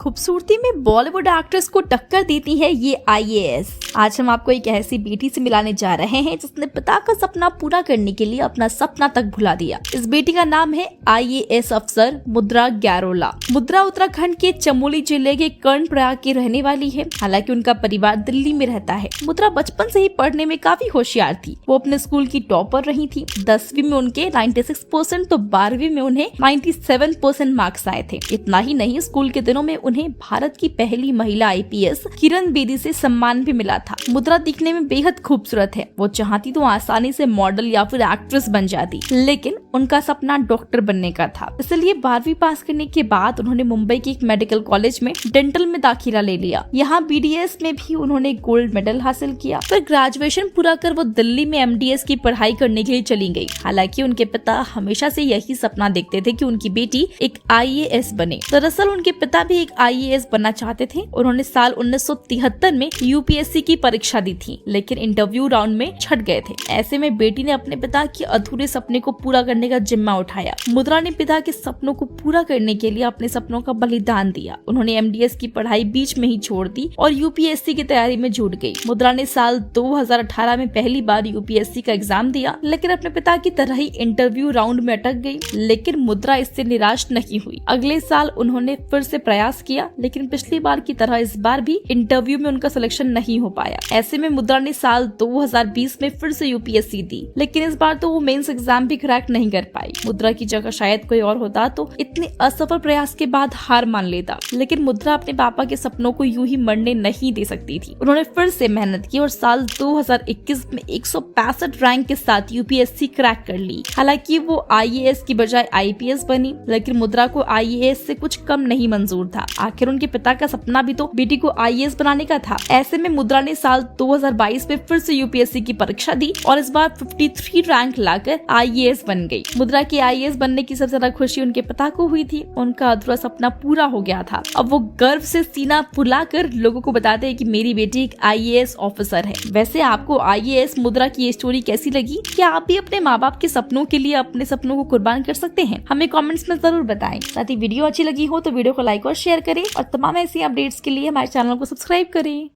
खूबसूरती में बॉलीवुड एक्ट्रेस को टक्कर देती है ये आईएएस। आज हम आपको एक ऐसी बेटी से मिलाने जा रहे हैं जिसने पिता का सपना पूरा करने के लिए अपना सपना तक भुला दिया। इस बेटी का नाम है आईएएस अफसर मुद्रा गैरोला। मुद्रा उत्तराखंड के चमोली जिले के कर्णप्रयाग की रहने वाली है। हालांकि उनका परिवार दिल्ली में रहता है। मुद्रा बचपन से ही पढ़ने में काफी होशियार थी। वो अपने स्कूल की टॉपर रही थी। 10वीं में उनके 96% तो 12वीं में उन्हें 97% मार्क्स आए थे। इतना ही नहीं, स्कूल के दिनों में उन्हें भारत की पहली महिला आईपीएस किरण बेदी से सम्मान भी मिला था। मुद्रा दिखने में बेहद खूबसूरत है। वो चाहती तो आसानी से मॉडल या फिर एक्ट्रेस बन जाती, लेकिन उनका सपना डॉक्टर बनने का था। इसलिए 12वीं पास करने के बाद उन्होंने मुंबई के एक मेडिकल कॉलेज में डेंटल में दाखिला ले लिया। यहाँ बीडीएस में भी उन्होंने गोल्ड मेडल हासिल किया। फिर ग्रेजुएशन पूरा कर वो दिल्ली में एमडीएस की पढ़ाई करने के लिए चली गई। हालांकि उनके पिता हमेशा से यही सपना देखते थे कि उनकी बेटी एक आईएएस बने। दरअसल उनके पिता भी एक आईएएस बनना चाहते थे। उन्होंने साल 1973 में यूपीएससी की परीक्षा दी थी, लेकिन इंटरव्यू राउंड में छट गए थे। ऐसे में बेटी ने अपने पिता के अधूरे सपने को पूरा करने का जिम्मा उठाया। मुद्रा ने पिता के सपनों को पूरा करने के लिए अपने सपनों का बलिदान दिया। उन्होंने एमडीएस की पढ़ाई बीच में ही छोड़ दी और यूपीएससी की तैयारी में जुट गई। मुद्रा ने साल 2018 में पहली बार यूपीएससी का एग्जाम दिया, लेकिन अपने पिता की तरह ही इंटरव्यू राउंड में अटक गई। लेकिन मुद्रा इससे निराश नहीं हुई। अगले साल उन्होंने फिर से प्रयास किया, लेकिन पिछली बार की तरह इस बार भी इंटरव्यू में उनका सिलेक्शन नहीं हो पाया। ऐसे में मुद्रा ने साल 2020 में फिर से यूपीएससी दी, लेकिन इस बार तो वो मेंस एग्जाम भी क्रैक नहीं कर पाई। मुद्रा की जगह शायद कोई और होता तो इतने असफल प्रयास के बाद हार मान लेता, लेकिन मुद्रा अपने पापा के सपनों को यूं ही मरने नहीं दे सकती थी। उन्होंने फिर से मेहनत की और साल 2021 में 165 रैंक के साथ यूपीएससी क्रैक कर ली। हालांकि वो आईएएस की बजाय आईपीएस बनी, लेकिन मुद्रा को आईएएस से कुछ कम नहीं मंजूर था। आखिर उनके पिता का सपना भी तो बेटी को आईएएस बनाने का था। ऐसे में मुद्रा ने साल 2022 में फिर से यूपीएससी की परीक्षा दी और इस बार 53 रैंक लाकर आईएएस बन गई। मुद्रा की आईएएस बनने की सबसे ज्यादा खुशी उनके पिता को हुई थी। उनका अधूरा सपना पूरा हो गया था। अब वो गर्व से सीना फुलाकर लोगों को बताते हैं कि मेरी बेटी एक आईएएस ऑफिसर है। वैसे आपको आईएएस मुद्रा की ये स्टोरी कैसी लगी? क्या आप भी अपने माँ बाप के सपनों के लिए अपने सपनों को कुर्बान कर सकते हैं? हमें कमेंट्स में जरूर बताएं। साथ ही वीडियो अच्छी लगी हो तो वीडियो को लाइक और शेयर करें और तमाम ऐसी अपडेट्स के लिए हमारे चैनल को सब्सक्राइब करें।